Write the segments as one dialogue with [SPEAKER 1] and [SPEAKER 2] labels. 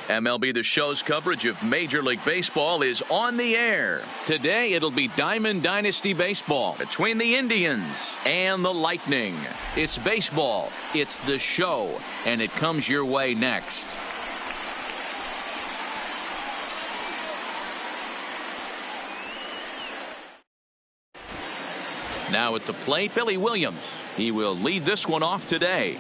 [SPEAKER 1] MLB The Show's coverage of Major League Baseball is on the air. Today it'll be Diamond Dynasty Baseball between the Indians and the Lightning. It's baseball, it's The Show, and it comes your way next. Now at the plate, Billy Williams. He will lead this one off today.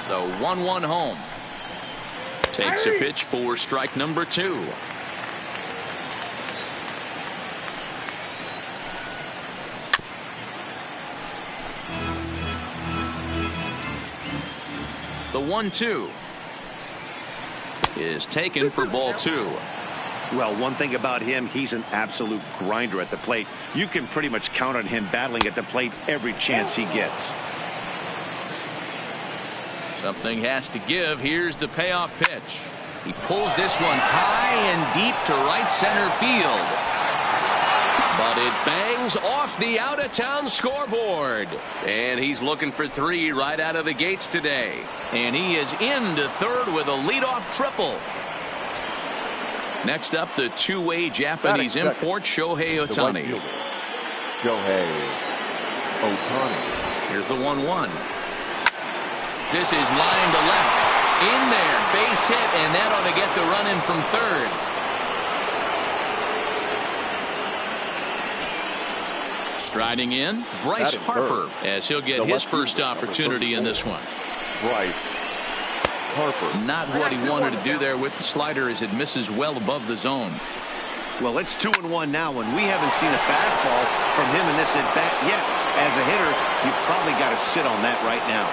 [SPEAKER 1] The 1-1 home. Takes a pitch for strike number 2. The 1-2 is taken for ball 2.
[SPEAKER 2] Well, one thing about him, he's an absolute grinder at the plate. You can pretty much count on him battling at the plate every chance he gets.
[SPEAKER 1] Something has to give. Here's the payoff pitch. He pulls this one high and deep to right center field. But it bangs off the out-of-town scoreboard. And he's looking for 3 right out of the gates today. And he is into third with a leadoff triple. Next up, the two-way Japanese import, Shohei Ohtani.
[SPEAKER 3] Shohei Ohtani.
[SPEAKER 1] Here's the 1-1. This is line to left. In there. Base hit, and that ought to get the run in from third. Striding in, Bryce Harper, as he'll get his first opportunity in this one.
[SPEAKER 3] Bryce Harper.
[SPEAKER 1] Not what he wanted to do there with the slider as it misses well above the zone.
[SPEAKER 2] Well, it's 2-1 now, and we haven't seen a fastball from him in this at-bat yet. As a hitter, you've probably got to sit on that right now.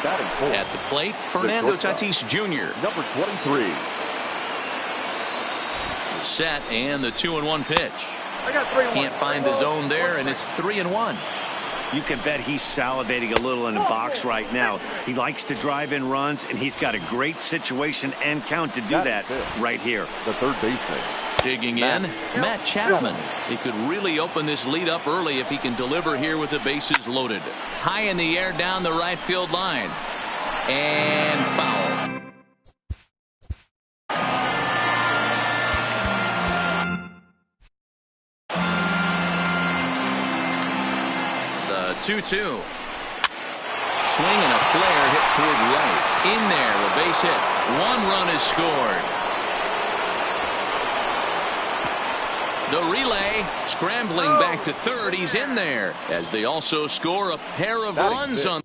[SPEAKER 1] At the plate, Fernando Tatis Jr.
[SPEAKER 3] Number 23.
[SPEAKER 1] Set, and the 2-1 pitch. Can't find the zone there, and it's 3-1.
[SPEAKER 2] You can bet he's salivating a little in the box right now. He likes to drive in runs, and he's got a great situation and count to do that right here.
[SPEAKER 3] The third baseman.
[SPEAKER 1] Digging in, Matt Chapman. He could really open this lead up early if he can deliver here with the bases loaded. High in the air down the right field line. And foul. The 2-2. Swing and a flare hit toward right. In there, a base hit. 1 run is scored. The relay, scrambling back to third. He's in there as they also score a pair of runs on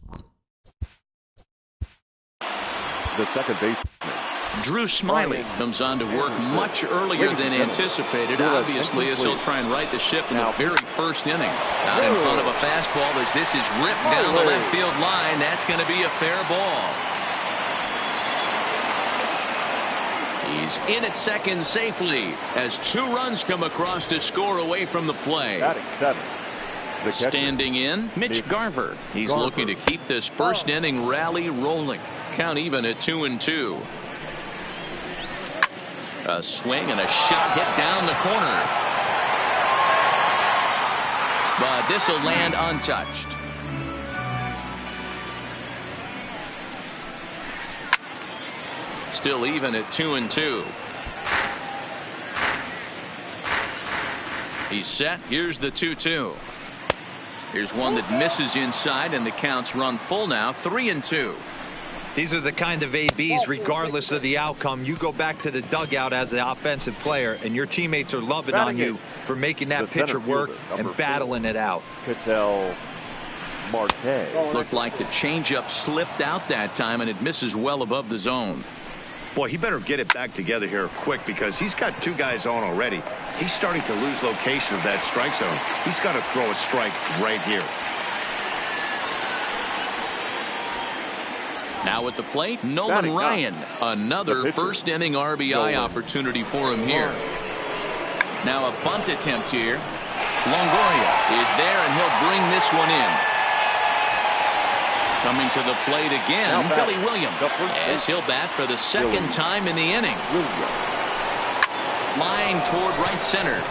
[SPEAKER 3] the second baseman.
[SPEAKER 1] Drew Smyly comes on to work much earlier than anticipated, obviously, as he'll try and right the ship in the very first inning. Out in front of a fastball as this is ripped down the left field line. That's going to be a fair ball. He's in at second safely as 2 runs come across to score away from the play. Standing in, Mitch Garver. He's looking to keep this first inning rally rolling. Count even at 2-2. A swing and a shot hit down the corner. But this will land untouched. Still even at 2-2. He's set. Here's the 2-2. Here's one that misses inside, and the count's run full now. 3-2.
[SPEAKER 4] These are the kind of ABs, regardless of the outcome. You go back to the dugout as the offensive player, and your teammates are loving on you for making that pitcher work and battling it out.
[SPEAKER 3] Ketel Marte.
[SPEAKER 1] Looked like the changeup slipped out that time, and it misses well above the zone.
[SPEAKER 2] Boy, he better get it back together here quick because he's got 2 guys on already. He's starting to lose location of that strike zone. He's got to throw a strike right here.
[SPEAKER 1] Now at the plate, Nolan Ryan. Another first inning RBI opportunity for him here. Now a bunt attempt here. Longoria is there, and he'll bring this one in. Coming to the plate again, Billy Williams, as he'll bat for the second time in the inning. Line toward right center.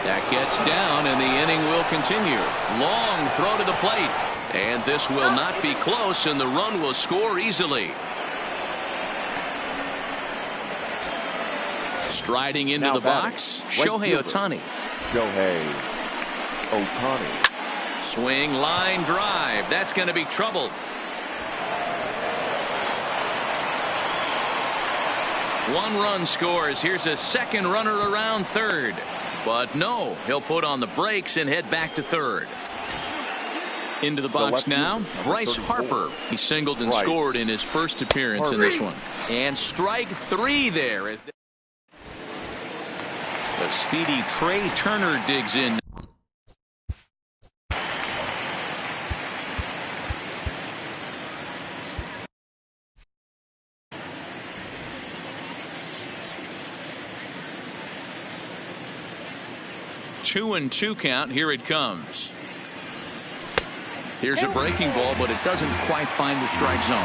[SPEAKER 1] That gets down, and the inning will continue. Long throw to the plate. And this will not be close, and the run will score easily. Striding into
[SPEAKER 3] Now
[SPEAKER 1] the
[SPEAKER 3] batting,
[SPEAKER 1] box,
[SPEAKER 3] right
[SPEAKER 1] Shohei
[SPEAKER 3] fielder.
[SPEAKER 1] Ohtani.
[SPEAKER 3] Shohei Ohtani.
[SPEAKER 1] Swing, line, drive. That's going to be trouble. One run scores. Here's a second runner around third. But no, he'll put on the brakes and head back to third. Into the box
[SPEAKER 3] left
[SPEAKER 1] now,
[SPEAKER 3] fielder,
[SPEAKER 1] Bryce
[SPEAKER 3] 34.
[SPEAKER 1] Harper. He singled and
[SPEAKER 3] Bryce.
[SPEAKER 1] scored in his first appearance in this one. And strike three there. As the speedy Trey Turner digs in. Two and two count. Here it comes. Here's a breaking ball, but it doesn't quite find the strike zone.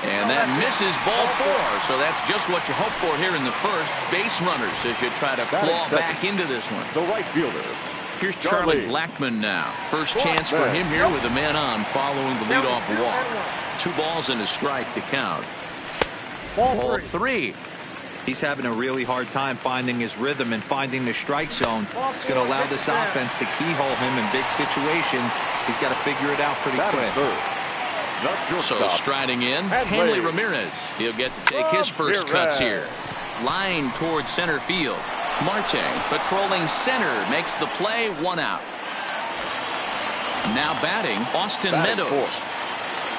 [SPEAKER 1] And that misses ball four. So that's just what you hope for here in the first. Base runners as you try to claw back into this one.
[SPEAKER 3] The right fielder.
[SPEAKER 1] Here's Charlie Blackmon now. First chance for him here with a man on following the leadoff walk. 2 balls and a strike to count. Ball 3.
[SPEAKER 4] He's having a really hard time finding his rhythm and finding the strike zone. It's going to allow this offense to keyhole him in big situations. He's got to figure it out pretty quick.
[SPEAKER 1] So striding in, Hanley Ramirez. He'll get to take his first cuts here. Line towards center field. Marte patrolling center makes the play. 1 out. Now batting, Austin Meadows.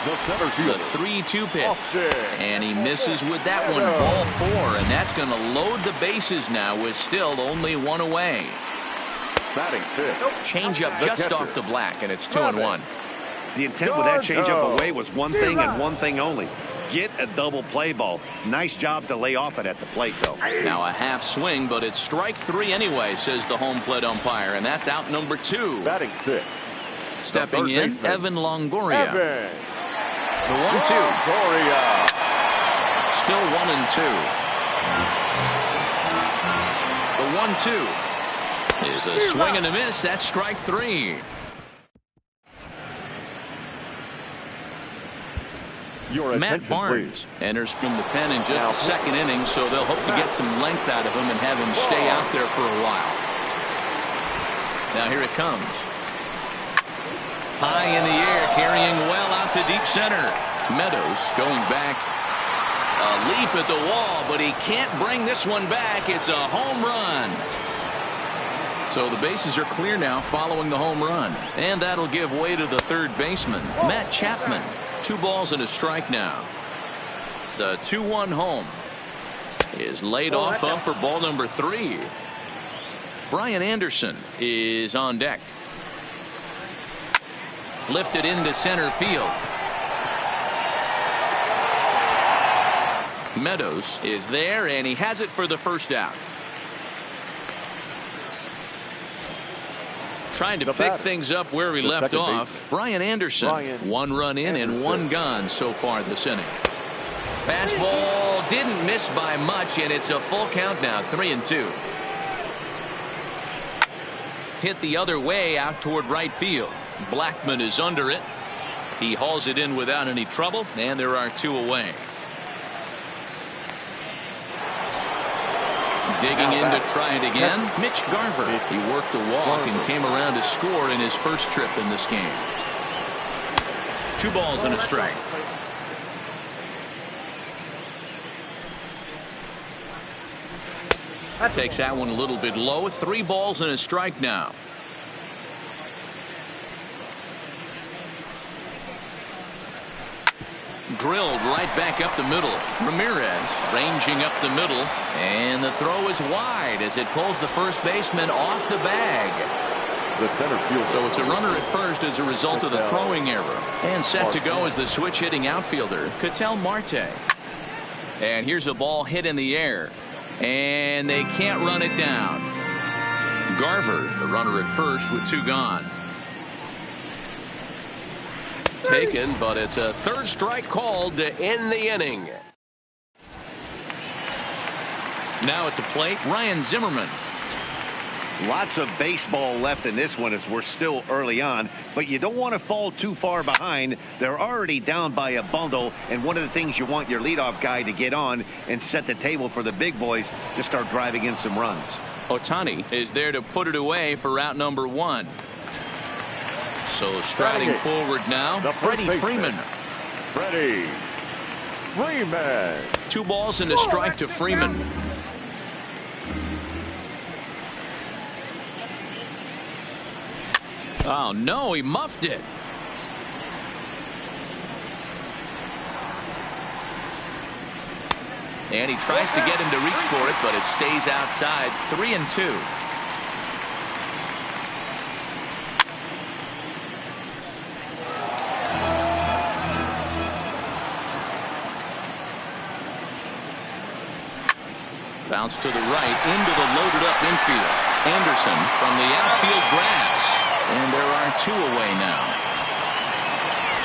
[SPEAKER 3] The center fielder.
[SPEAKER 1] The 3-2 pitch. And he misses with that one. Ball 4. And that's going to load the bases now with still only 1 away.
[SPEAKER 3] Batting fifth.
[SPEAKER 1] Change up just off the black, and it's 2-1.
[SPEAKER 2] The intent with that changeup away was one thing and one thing only. Get a double play ball. Nice job to lay off it at the plate, though.
[SPEAKER 1] Now a half swing, but it's strike 3 anyway, says the home plate umpire, and that's out number 2.
[SPEAKER 3] Batting sixth.
[SPEAKER 1] Stepping in,
[SPEAKER 3] baseman.
[SPEAKER 1] Evan Longoria.
[SPEAKER 3] Evan.
[SPEAKER 1] The 1-2. Still 1-2. The 1-2 is a swing and a miss. That's strike 3.
[SPEAKER 3] Your
[SPEAKER 1] Matt
[SPEAKER 3] attention,
[SPEAKER 1] Barnes
[SPEAKER 3] please.
[SPEAKER 1] enters from the pen in just the second inning, so they'll hope to get some length out of him and have him stay out there for a while. Now here it comes. High in the air, carrying well out to deep center. Meadows going back. A leap at the wall, but he can't bring this one back. It's a home run. So the bases are clear now following the home run. And that'll give way to the third baseman, Matt Chapman. 2 balls and a strike now. The 2-1 home is laid off up for ball number 3. Brian Anderson is on deck. Lifted into center field. Meadows is there, and he has it for the first out. Trying to pick things up where we left off. Brian Anderson. 1 run in and 1 gone so far this inning. Fastball didn't miss by much, and it's a full count now. 3-2. Hit the other way out toward right field. Blackmon is under it. He hauls it in without any trouble, and there are 2 away. Digging in to try it again, Mitch Garver. He worked the walk and came around to score in his first trip in this game. 2 balls and a strike. Takes that one a little bit low. 3 balls and a strike now. Drilled right back up the middle. Ramirez ranging up the middle, and the throw is wide as it pulls the first baseman off the bag.
[SPEAKER 3] The center fielder.
[SPEAKER 1] So it's a runner at first as a result of the throwing error. And set to go is the switch hitting outfielder, Ketel Marte. And here's a ball hit in the air, and they can't run it down. Garver, the runner at first with 2 gone. Taken, but it's a 3rd strike called to end the inning. Now at the plate, Ryan Zimmerman.
[SPEAKER 2] Lots of baseball left in this one as we're still early on, but you don't want to fall too far behind. They're already down by a bundle, and one of the things you want your leadoff guy to get on and set the table for the big boys to start driving in some runs.
[SPEAKER 1] Ohtani is there to put it away for out number 1. So striding forward now, Freddie Freeman.
[SPEAKER 3] Freddie Freeman.
[SPEAKER 1] 2 balls and a strike to Freeman. Oh, no, he muffed it. And he tries to get him to reach for it, but it stays outside. 3-2. Bounce to the right into the loaded up infield. Anderson from the outfield grass. And there are 2 away now.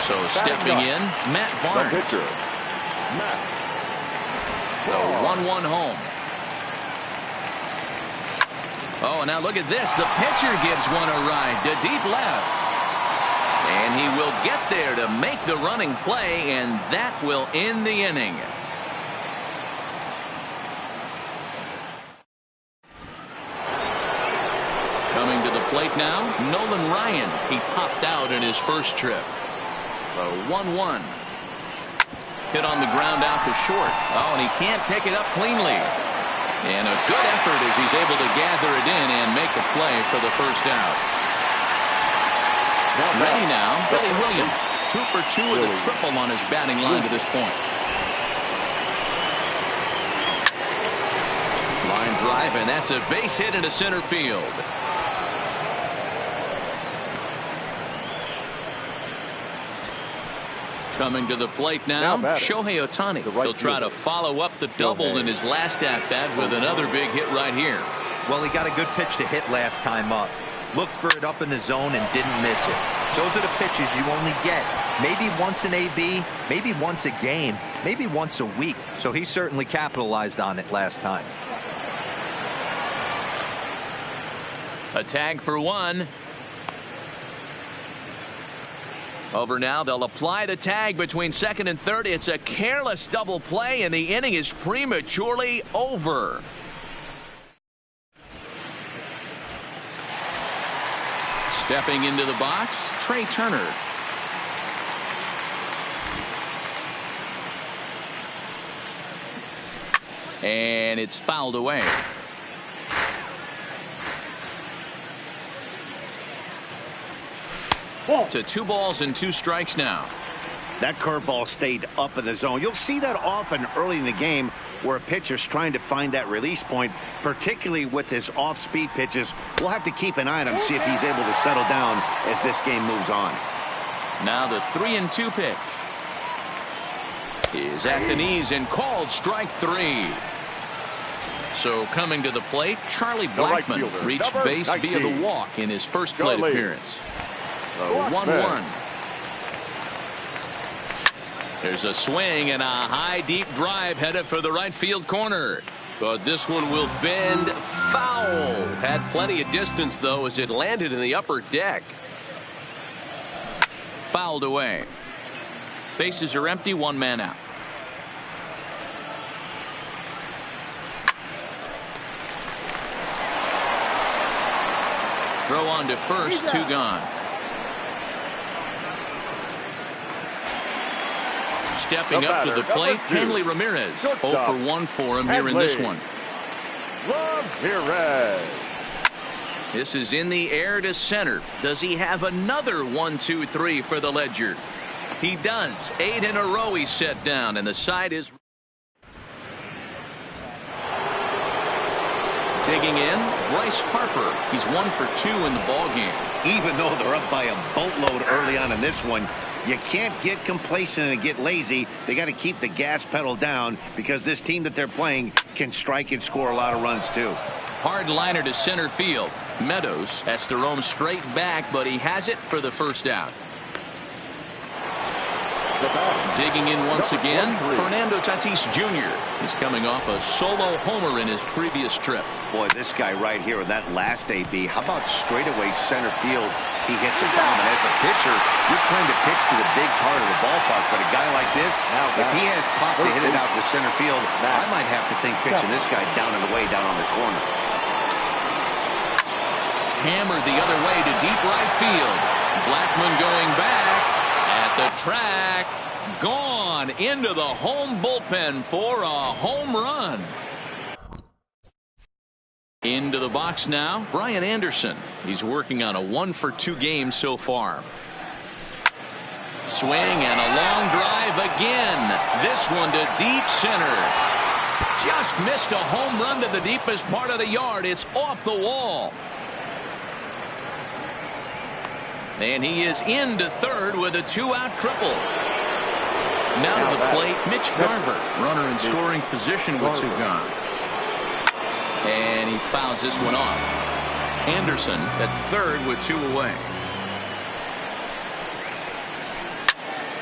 [SPEAKER 1] So stepping in, Matt Barnes.
[SPEAKER 3] The pitcher, Matt.
[SPEAKER 1] The 1-1 home. Oh, and now look at this. The pitcher gives one a ride to deep left. And he will get there to make the running play, and that will end the inning. Coming to the plate now, Nolan Ryan. He popped out in his first trip. The 1-1. Hit on the ground out to short. Oh, and he can't pick it up cleanly. And a good effort as he's able to gather it in and make the play for the first out. Ready now, Billy Williams. 2 for 2 with a triple on his batting line to this point. Line drive, and that's a base hit into center field. Coming to the plate now, Shohei Ohtani. He'll try to follow up the double in his last at-bat with another big hit right here.
[SPEAKER 4] Well, he got a good pitch to hit last time up. Looked for it up in the zone and didn't miss it. Those are the pitches you only get. Maybe once an AB, maybe once a game, maybe once a week. So he certainly capitalized on it last time.
[SPEAKER 1] A tag for 1. Over now, they'll apply the tag between second and third. It's a careless double play, and the inning is prematurely over. Stepping into the box, Trey Turner. And it's fouled away. To 2 balls and 2 strikes now.
[SPEAKER 2] That curveball stayed up in the zone. You'll see that often early in the game where a pitcher's trying to find that release point, particularly with his off-speed pitches. We'll have to keep an eye on him, see if he's able to settle down as this game moves on.
[SPEAKER 1] Now the 3-2 pitch is at the knees and called strike 3. So coming to the plate, Charlie Blackmon reached base via the walk in his first plate appearance. The 1-1. There's a swing and a high deep drive headed for the right field corner. But this one will bend foul. Had plenty of distance though as it landed in the upper deck. Fouled away. Bases are empty, 1 man out. Throw on to first, 2 gone. Stepping up to the plate, Henley Ramirez. 0 for 1 for him here in this one.
[SPEAKER 3] Ramirez.
[SPEAKER 1] This is in the air to center. Does he have another 1-2-3 for the Ledger? He does. 8 in a row he's set down, and the side is digging in. Bryce Harper. He's 1 for 2 in the ballgame.
[SPEAKER 2] Even though they're up by a boatload early on in this one, you can't get complacent and get lazy. They got to keep the gas pedal down because this team that they're playing can strike and score a lot of runs too.
[SPEAKER 1] Hard liner to center field. Meadows has to roam straight back, but he has it for the first out.
[SPEAKER 3] the bat.
[SPEAKER 1] Digging in once
[SPEAKER 3] Number
[SPEAKER 1] again,
[SPEAKER 3] 23.
[SPEAKER 1] Fernando Tatis Jr. He's coming off a solo homer in his previous trip.
[SPEAKER 2] Boy, this guy right here in that last AB, how about straightaway center field? He hits a bomb, and as a pitcher, you're trying to pitch to the big part of the ballpark, but a guy like this, if he has pop to hit it out to center field, I might have to think pitching this guy down and away down on the corner.
[SPEAKER 1] Hammered the other way to deep right field. Blackmon going back at the track. Gone into the home bullpen for a home run. Into the box now, Brian Anderson. He's working on a 1-for-2 game so far. Swing and a long drive again. This one to deep center. Just missed a home run to the deepest part of the yard. It's off the wall. And he is into third with a 2-out triple. Now to the plate, Mitch Garver, runner in scoring position with 2 gone. And he fouls this one off. Anderson at third with 2 away.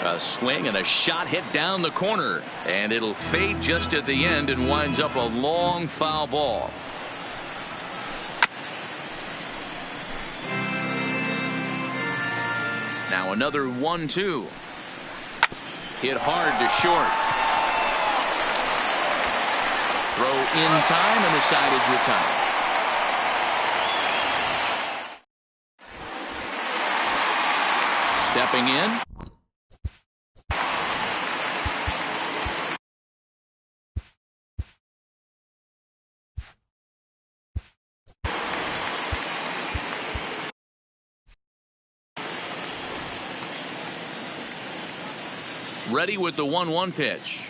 [SPEAKER 1] A swing and a shot hit down the corner. And it'll fade just at the end and winds up a long foul ball. Now another 1-2. Hit hard to short. Throw in time, and the side is retired. Stepping in. Ready with the 1-1 pitch.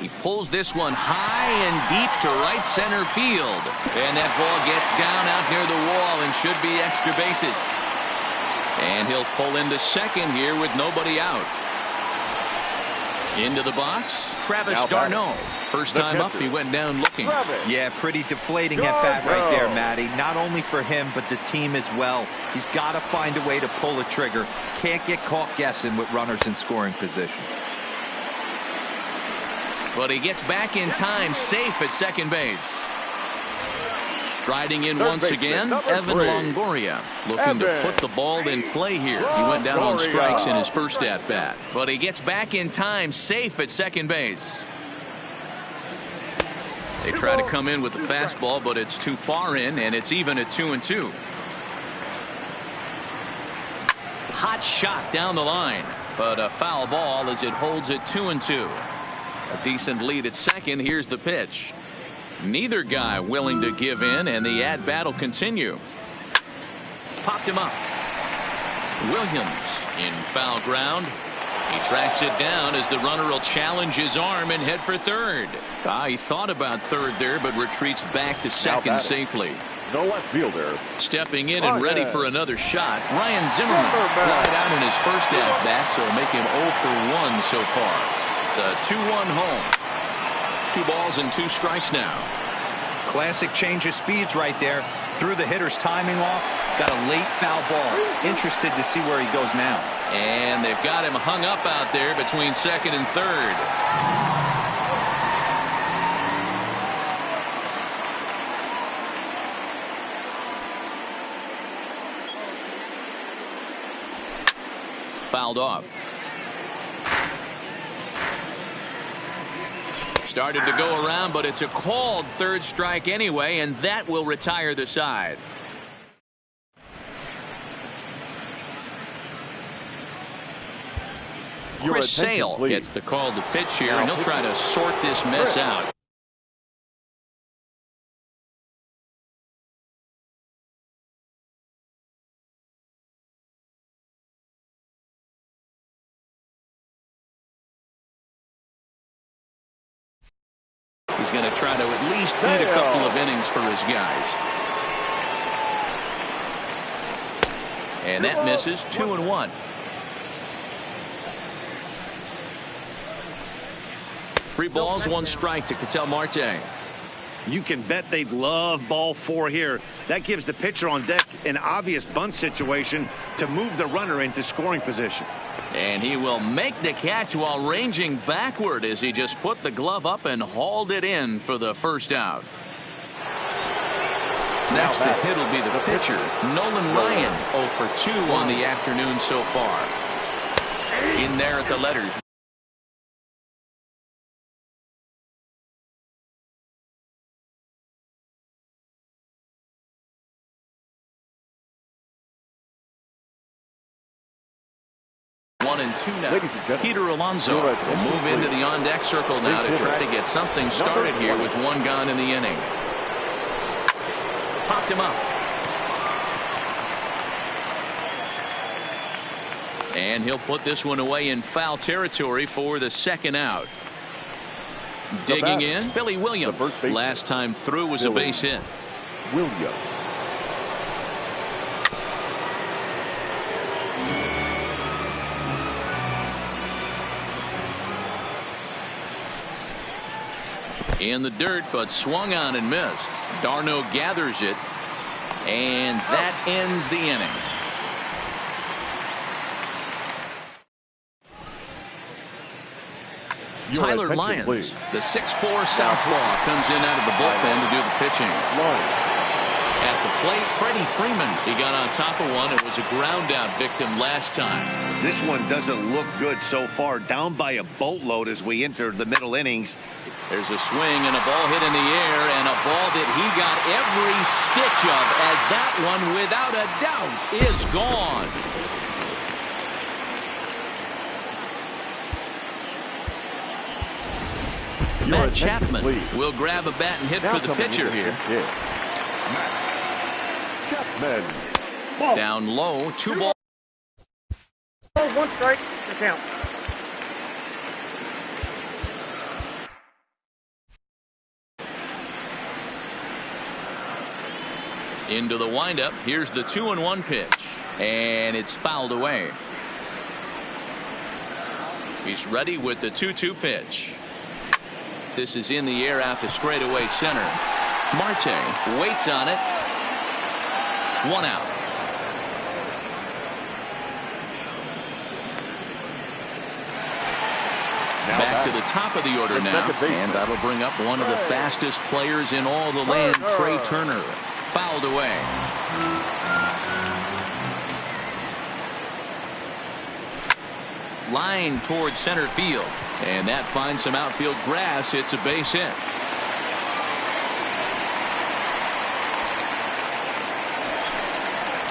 [SPEAKER 1] He pulls this one high and deep to right center field. And that ball gets down out near the wall and should be extra bases. And he'll pull into second here with nobody out. Into the box, Travis d'Arnaud. First time up, he went down looking.
[SPEAKER 4] Yeah, pretty deflating at bat right there, Matty. Not only for him, but the team as well. He's got to find a way to pull a trigger. Can't get caught guessing with runners in scoring position.
[SPEAKER 1] But he gets back in time, safe at second base. Striding in once again, Evan Longoria, looking to put the ball in play here. He went down on strikes in his first at-bat. But he gets back in time, safe at second base. They try to come in with the fastball, but it's too far in, and it's even at 2-2. Hot shot down the line, but a foul ball as it holds at 2-2. A decent lead at second. Here's the pitch. Neither guy willing to give in, and the at-bat will continue. Popped him up. Williams in foul ground. He tracks it down as the runner will challenge his arm and head for third. He thought about third there, but retreats back to second safely.
[SPEAKER 3] The left fielder.
[SPEAKER 1] Stepping in and ready for another shot, Ryan Zimmerman. Flied out in his first at-bat, so make him 0 for 1 so far. It's a 2-1 home. 2 balls and 2 strikes now.
[SPEAKER 4] Classic change of speeds right there. Threw the hitter's timing off. Got a late foul ball. Interested to see where he goes now.
[SPEAKER 1] And they've got him hung up out there between second and third. Fouled off. Started to go around, but it's a called third strike anyway, and that will retire the side. Chris Sale gets the call to pitch here, and he'll try to sort this mess out. He's going to try to at least beat a couple of innings for his guys. And that misses. 2-1. 3 balls, 1 strike to Ketel Marte.
[SPEAKER 2] You can bet they'd love ball 4 here. That gives the pitcher on deck an obvious bunt situation to move the runner into scoring position.
[SPEAKER 1] And he will make the catch while ranging backward as he just put the glove up and hauled it in for the first out. Next to hit will be the pitcher, Nolan Ryan, 0 for 2 on the afternoon so far. In there at the letters. One and two now. Peter Alonso will move into the on-deck circle now to try to get something started here with one gone in the inning. Popped him up. And he'll put this one away in foul territory for the second out. Digging in, Billy Williams. Last time through was a base hit.
[SPEAKER 3] Williams.
[SPEAKER 1] In the dirt, but swung on and missed. Darno gathers it, and that ends the inning. Tyler Lyons, the 6'4" southpaw, comes in out of the bullpen to do the pitching. At the plate, Freddie Freeman. He got on top of one. It was a ground out victim last time.
[SPEAKER 2] This one doesn't look good so far. Down by a boatload as we enter the middle innings.
[SPEAKER 1] There's a swing and a ball hit in the air, and a ball that he got every stitch of, as that one, without a doubt, is gone. Matt Chapman will grab a bat and hit for the pitcher here.
[SPEAKER 3] Chapman.
[SPEAKER 1] Down low, 2 balls.
[SPEAKER 5] 1 strike to count.
[SPEAKER 1] Into the windup. Here's the 2-1 pitch, and it's fouled away. He's ready with the 2-2 pitch. This is in the air out to straightaway center. Marte waits on it. 1 out. Back to the top of the order now, and that'll bring up one of the fastest players in all the land, Trey Turner. Fouled away. Line towards center field, and that finds some outfield grass. It's a base hit.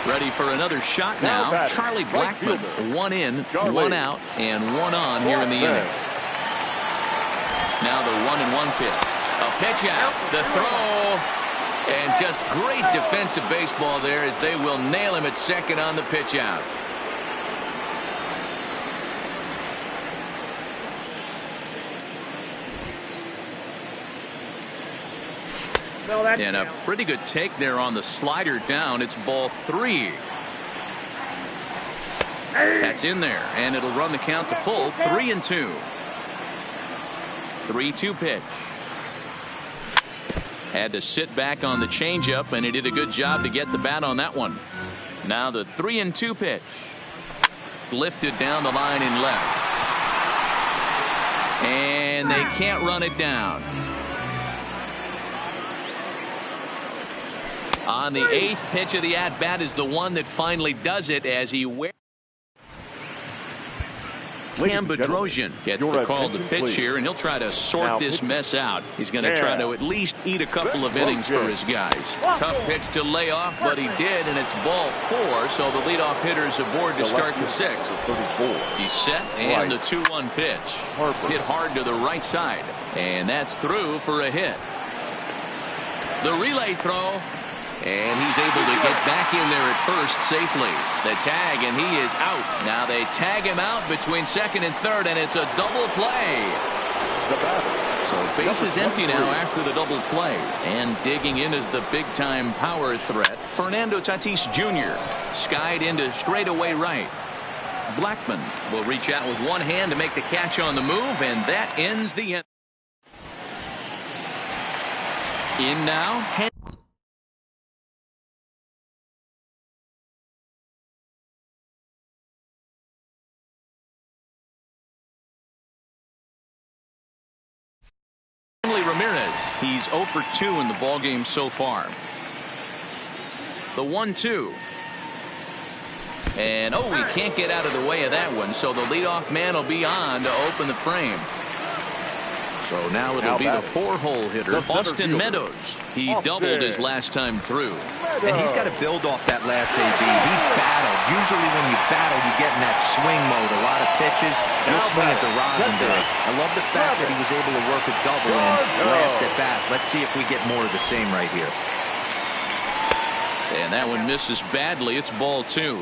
[SPEAKER 1] Ready for another shot now. Charlie Blackmon, 1 in, 1 out, and 1 on here in the inning. Now the 1-1 pitch. A pitch out. The throw. And just great defensive baseball there as they will nail him at second on the pitch out. And a pretty good take there on the slider down. It's ball 3. That's in there, and it'll run the count to full. 3-2. 3-2 pitch. Had to sit back on the changeup, and he did a good job to get the bat on that one. Now the 3-2 pitch. Lifted down the line in left. And they can't run it down. On the 8th pitch of the at-bat is the one that finally does it as he wears. Cam Bedrosian gets the call to pitch here, and he'll try to sort this mess out. He's going to try to at least eat a couple of innings for his guys. Tough pitch to lay off, but he did, and it's ball 4, so the leadoff hitter's aboard to start the 6th. He's set, and the 2-1 pitch. Hit hard to the right side, and that's through for a hit. The relay throw. And he's able to get back in there at first safely. The tag, and he is out. Now they tag him out between second and third, and it's a double play. So base is empty now after the double play. And digging in is the big-time power threat, Fernando Tatis Jr. Skied into straightaway right. Blackmon will reach out with one hand to make the catch on the move, and that ends the end. In now. Ramirez. He's 0 for 2 in the ballgame so far. The 1-2. And oh, he can't get out of the way of that one, so the leadoff man will be on to open the frame. So now it'll be the 4-hole hitter, Austin Meadows. He doubled his last time through.
[SPEAKER 4] And he's got to build off that last AB. He battled. Usually when you battle, you get in that swing mode. A lot of pitches, you'll swing at the rosin today. I love the fact that he was able to work a double in last at bat. Let's see if we get more of the same right here.
[SPEAKER 1] And that one misses badly. It's ball 2.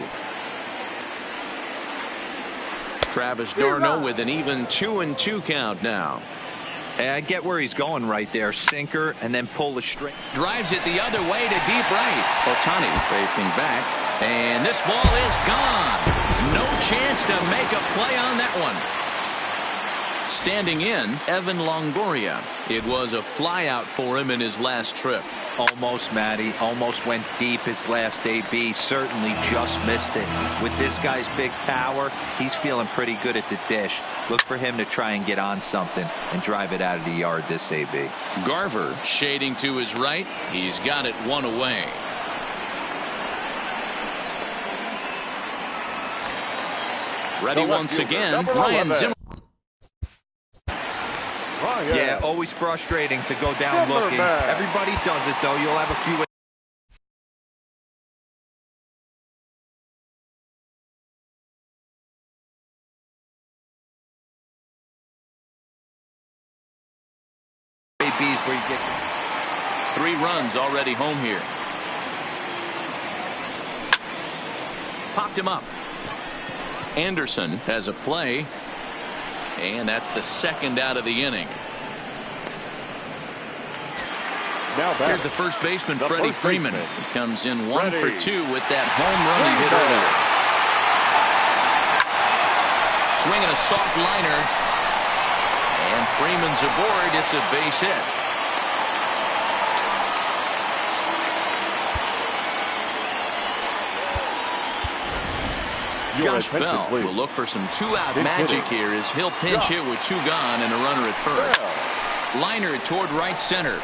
[SPEAKER 1] Travis d'Arnaud with an even 2-2 count now.
[SPEAKER 4] Hey, I get where he's going right there. Sinker and then pull the string.
[SPEAKER 1] Drives it the other way to deep right. Ohtani facing back. And this ball is gone. No chance to make a play on that one. Standing in, Evan Longoria. It was a flyout for him in his last trip.
[SPEAKER 4] Almost, Matty. Almost went deep his last AB. Certainly just missed it. With this guy's big power, he's feeling pretty good at the dish. Look for him to try and get on something and drive it out of the yard this AB.
[SPEAKER 1] Garver shading to his right. He's got it one away. Ready once again, Ryan Zimmerman.
[SPEAKER 4] Yeah, always frustrating to go down looking. Everybody does it, though. You'll have a few ABs where you get
[SPEAKER 1] 3 runs already home here. Popped him up. Anderson has a play. And that's the second out of the inning. Here's the first baseman, Freddie Freeman. He comes in 1 for 2 with that home run he hit earlier. Swinging a soft liner. And Freeman's aboard. It's a base hit. Josh Bell will look for some 2-out magic here as he'll pinch hit with 2 gone and a runner at first. Liner toward right center.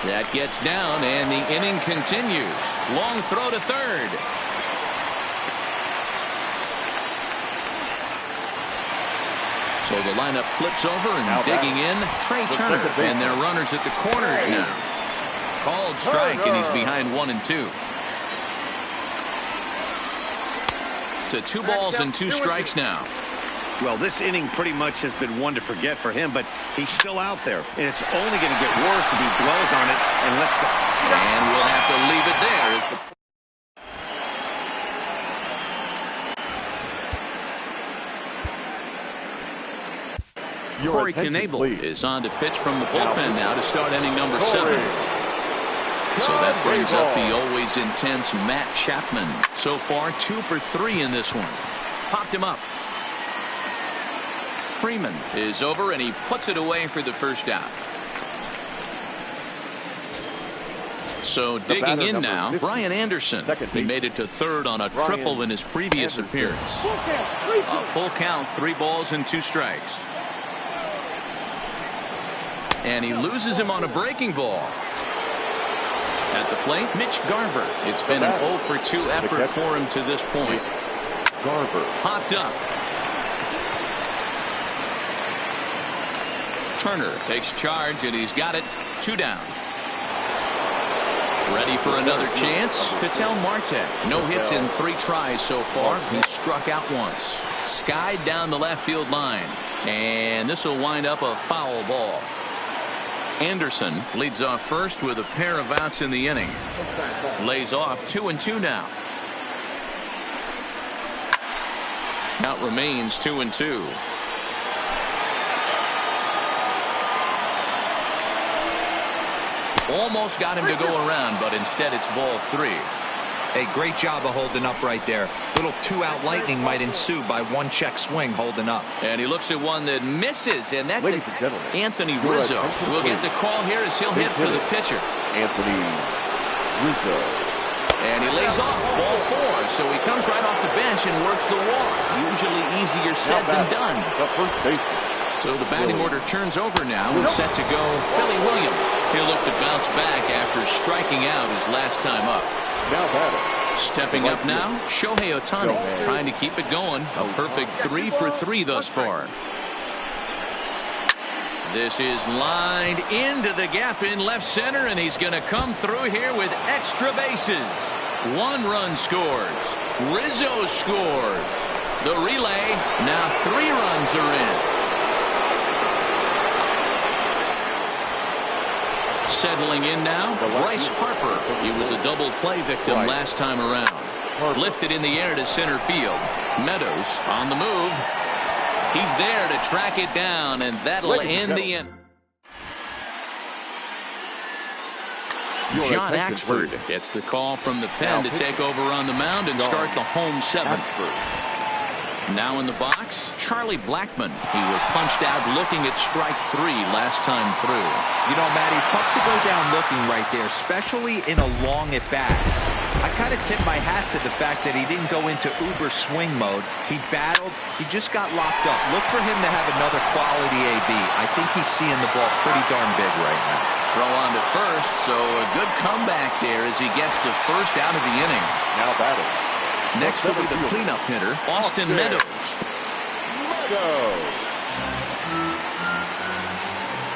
[SPEAKER 1] That gets down and the inning continues. Long throw to third. So the lineup flips over and digging in Trey Turner, and their runners at the corners now. Called strike and he's behind 1 and 2. To 2 balls and 2 strikes now.
[SPEAKER 2] Well, this inning pretty much has been one to forget for him, but he's still out there, and it's only going to get worse if he dwells on it and lets go.
[SPEAKER 1] And we'll have to leave it there. Corey Knebel is on to pitch from the bullpen now to start inning number 7. So that brings up the always intense Matt Chapman. So far 2 for 3 in this one. Popped him up. Freeman is over and he puts it away for the first out. So digging in now, Brian Anderson. He made it to third on a triple in his previous appearance. A full count, 3 balls and 2 strikes. And he loses him on a breaking ball. At the plate, Mitch Garver. It's been an 0 for 2 effort for him to this point.
[SPEAKER 3] Garver
[SPEAKER 1] Popped up. Turner takes charge and he's got it. 2 down. Ready for another chance. Ketel Marte. No hits in 3 tries so far. He struck out once. Skied down the left field line. And this will wind up a foul ball. Anderson leads off first with a pair of outs in the inning. Lays off 2 and 2 now. Count remains 2 and 2. Almost got him to go around, but instead it's ball 3.
[SPEAKER 4] Hey, great job of holding up right there. Little 2-out lightning might ensue by 1 check swing holding up.
[SPEAKER 1] And he looks at one that misses, and that's
[SPEAKER 3] Ladies and gentlemen,
[SPEAKER 1] Anthony Rizzo. We'll get the call here as he'll hit for the pitcher.
[SPEAKER 3] Anthony Rizzo.
[SPEAKER 1] And he lays off ball 4, so he comes right off the bench and works the walk. Usually easier said than done.
[SPEAKER 3] The first baseman.
[SPEAKER 1] So the batting order turns over now and set to go Billy Williams. He'll look to bounce back after striking out his last time up.
[SPEAKER 3] Now batting.
[SPEAKER 1] Stepping up now, Shohei Ohtani, trying to keep it going. A perfect 3 for 3 thus far. This is lined into the gap in left center, and he's going to come through here with extra bases. 1 run scores. Rizzo scores. The relay, now 3 runs are in. Settling in now, Bryce Harper. He was a double play victim last time around. Lifted in the air to center field. Meadows on the move. He's there to track it down, and that'll end the inning. John Axford gets the call from the pen to take over on the mound and start the home 7th. Now in the box, Charlie Blackmon. He was punched out looking at strike 3 last time through.
[SPEAKER 4] You know, Matty, tough to go down looking right there, especially in a long at bat. I kind of tip my hat to the fact that he didn't go into uber swing mode. He battled. He just got locked up. Look for him to have another quality AB. I think he's seeing the ball pretty darn big right now.
[SPEAKER 1] Throw on to first, so a good comeback there as he gets the first out of the inning.
[SPEAKER 3] Now batting.
[SPEAKER 1] Next will be the cleanup hitter, Austin Meadows.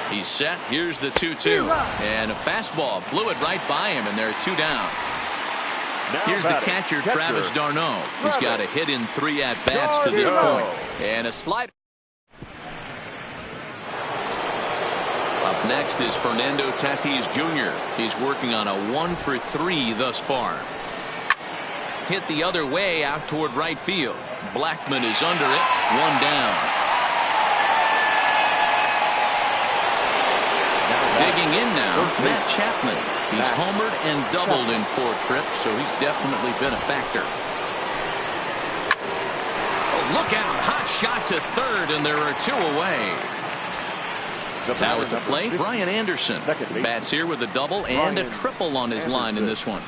[SPEAKER 1] He's set. Here's the 2-2. And a fastball blew it right by him, and they're 2 down. Here's the catcher, Travis d'Arnaud. He's got a hit in 3 at-bats to this point. And a slider. Up next is Fernando Tatis Jr. He's working on a 1 for 3 thus far. Hit the other way out toward right field. Blackmon is under it. 1 down. Digging in now, Matt Chapman. He's homered and doubled in 4 trips, so he's definitely been a factor. Oh, look out. Hot shot to third, and there are 2 away. Now at the plate, Brian Anderson. Bats here with a double and a triple on his line in this one.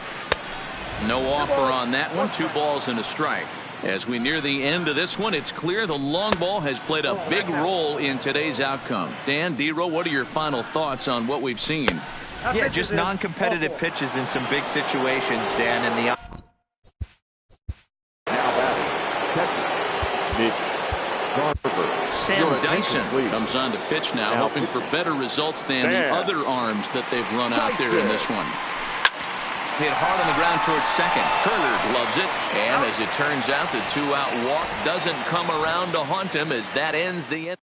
[SPEAKER 1] No offer on that one. 2 balls and a strike. As we near the end of this one, it's clear the long ball has played a big role in today's outcome. Dan, D-Row, what are your final thoughts on what we've seen?
[SPEAKER 4] Yeah, just non-competitive pitches in some big situations, Dan. And the
[SPEAKER 1] Sam Dyson comes on to pitch now, hoping for better results than the other arms that they've run out there in this one. Hit hard on the ground towards second. Turner gloves it, and as it turns out, the 2-out walk doesn't come around to haunt him as that ends the inning.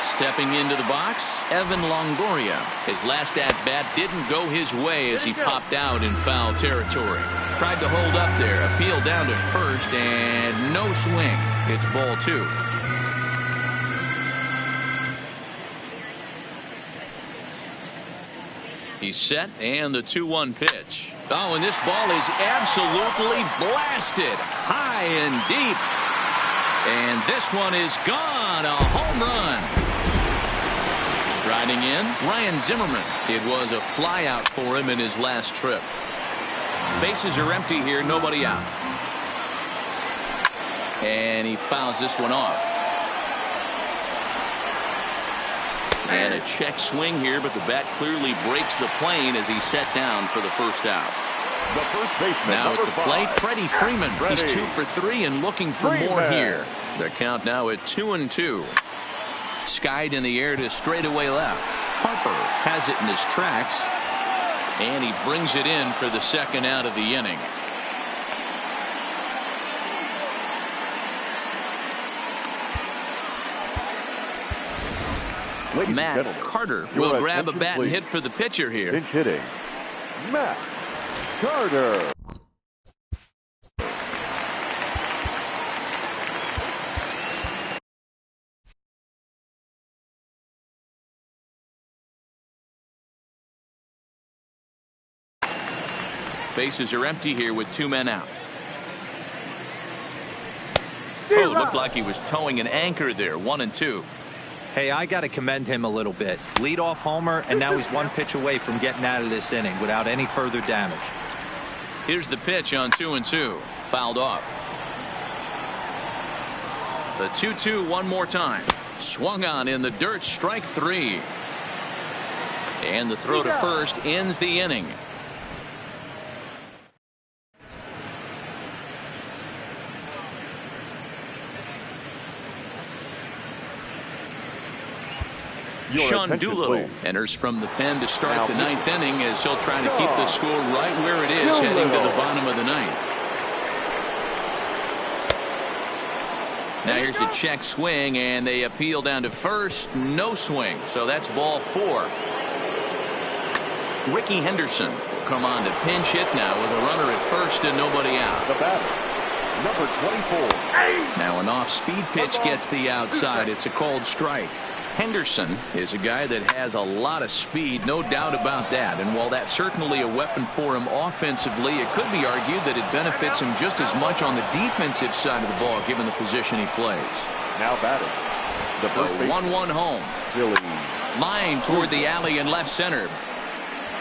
[SPEAKER 1] Stepping into the box, Evan Longoria. His last at-bat didn't go his way as he popped out in foul territory. Tried to hold up there, appealed down to first, and no swing. It's ball 2. He's set, and the 2-1 pitch. Oh, and this ball is absolutely blasted high and deep. And this one is gone. A home run. Striding in, Ryan Zimmerman. It was a flyout for him in his last trip. Bases are empty here, nobody out. And he fouls this one off. And a check swing here, but the bat clearly breaks the plane as he's set down for the first out.
[SPEAKER 3] The first baseman,
[SPEAKER 1] now at the plate, Freddie Freeman. He's 2 for 3 and looking for more here. The count now at 2-2. Skied in the air to straightaway left. Harper has it in his tracks, and he brings it in for the 2nd out of the inning. Matt Carter will grab a bat and hit for the pitcher here.
[SPEAKER 3] Pinch hitting, Matt Carter.
[SPEAKER 1] Bases are empty here with 2 men out. Oh, looked like he was towing an anchor there. 1-2.
[SPEAKER 4] Hey, I got to commend him a little bit. Leadoff homer, and now he's 1 pitch away from getting out of this inning without any further damage.
[SPEAKER 1] Here's the pitch on 2-2. Fouled off. The 2-2 one more time. Swung on in the dirt, strike 3. And the throw to first ends the inning. Sean Doolittle enters from the pen to start the ninth inning as he'll try to keep the score right where it is heading to the bottom of the ninth. Now here's a check swing, and they appeal down to first. No swing, so that's ball 4. Ricky Henderson will come on to pinch hit now with a runner at first and nobody out.
[SPEAKER 3] The batter, number 24.
[SPEAKER 1] Now an off-speed pitch gets the outside. It's a called strike. Henderson is a guy that has a lot of speed, no doubt about that. And while that's certainly a weapon for him offensively, it could be argued that it benefits him just as much on the defensive side of the ball, given the position he plays.
[SPEAKER 3] Now batting, the first
[SPEAKER 1] 1-1 home.
[SPEAKER 3] Billy.
[SPEAKER 1] Line toward the alley in left center.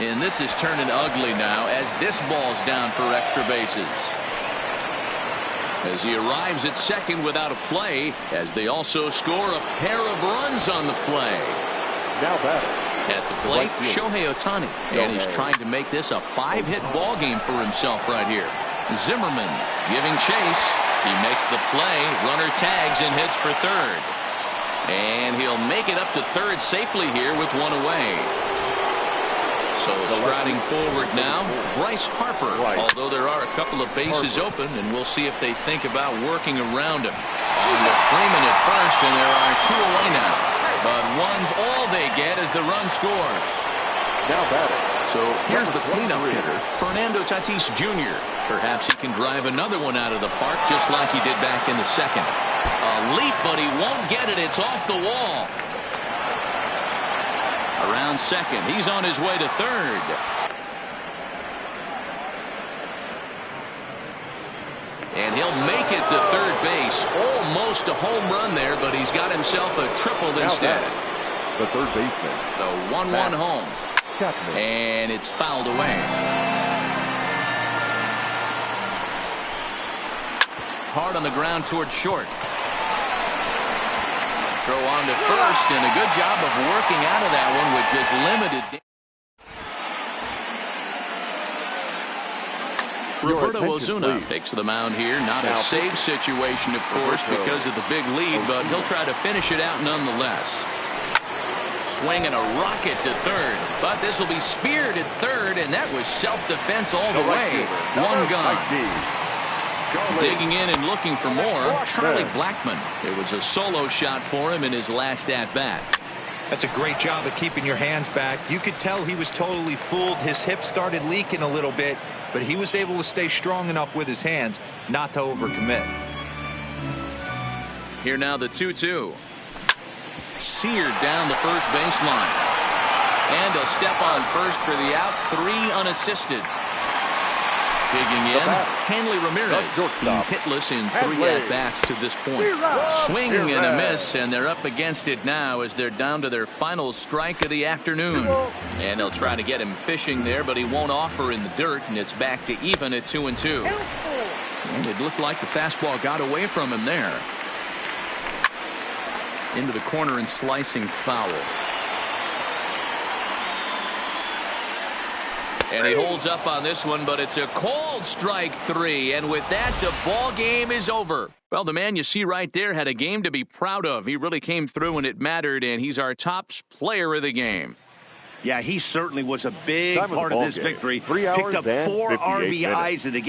[SPEAKER 1] And this is turning ugly now as this ball's down for extra bases. As he arrives at second without a play, as they also score a pair of runs on the play.
[SPEAKER 3] Now batting.
[SPEAKER 1] At the plate, Shohei Ohtani. And he's trying to make this a 5-hit ball game for himself right here. Zimmerman giving chase. He makes the play. Runner tags and hits for third. And he'll make it up to third safely here with one away. So striding forward now, Bryce Harper, although there are a couple of bases open, and we'll see if they think about working around him. On to Freeman at first, and there are 2 away now. But one's all they get as the run scores.
[SPEAKER 3] Now batting.
[SPEAKER 1] So here's the cleanup hitter, Fernando Tatis Jr. Perhaps he can drive another one out of the park just like he did back in the second. A leap, but he won't get it. It's off the wall. Around second. He's on his way to third. And he'll make it to third base. Almost a home run there, but he's got himself a triple instead.
[SPEAKER 3] The third baseman.
[SPEAKER 1] The 1-1 home.
[SPEAKER 3] Chapman.
[SPEAKER 1] And it's fouled away. Hard on the ground toward short. Throw on to first, and a good job of working out of that one with just limited. Roberto Ozuna takes the mound here. Not a save situation, of course, because of the big lead, but he'll try to finish it out nonetheless. Swinging a rocket to third, but this will be speared at third, and that was self-defense all the way. One gone. Digging in and looking for more, Charlie Blackmon. It was a solo shot for him in his last at-bat.
[SPEAKER 4] That's a great job of keeping your hands back. You could tell he was totally fooled. His hip started leaking a little bit, but he was able to stay strong enough with his hands not to overcommit.
[SPEAKER 1] Here now the 2-2. Seared down the first baseline. And a step on first for the out. 3 unassisted. Digging in, Hanley Ramirez. He's hitless in 3 at-bats to this point. Swing and a miss, and they're up against it now as they're down to their final strike of the afternoon. And they'll try to get him fishing there, but he won't offer in the dirt, and it's back to even at 2-2. And it looked like the fastball got away from him there. Into the corner and slicing foul. And he holds up on this one, but it's a called strike 3. And with that, the ball game is over. Well, the man you see right there had a game to be proud of. He really came through when it mattered, and he's our top player of the game.
[SPEAKER 2] Yeah, he certainly was a big part of this victory.
[SPEAKER 3] 3 hours
[SPEAKER 2] Picked up 4 RBIs in the game.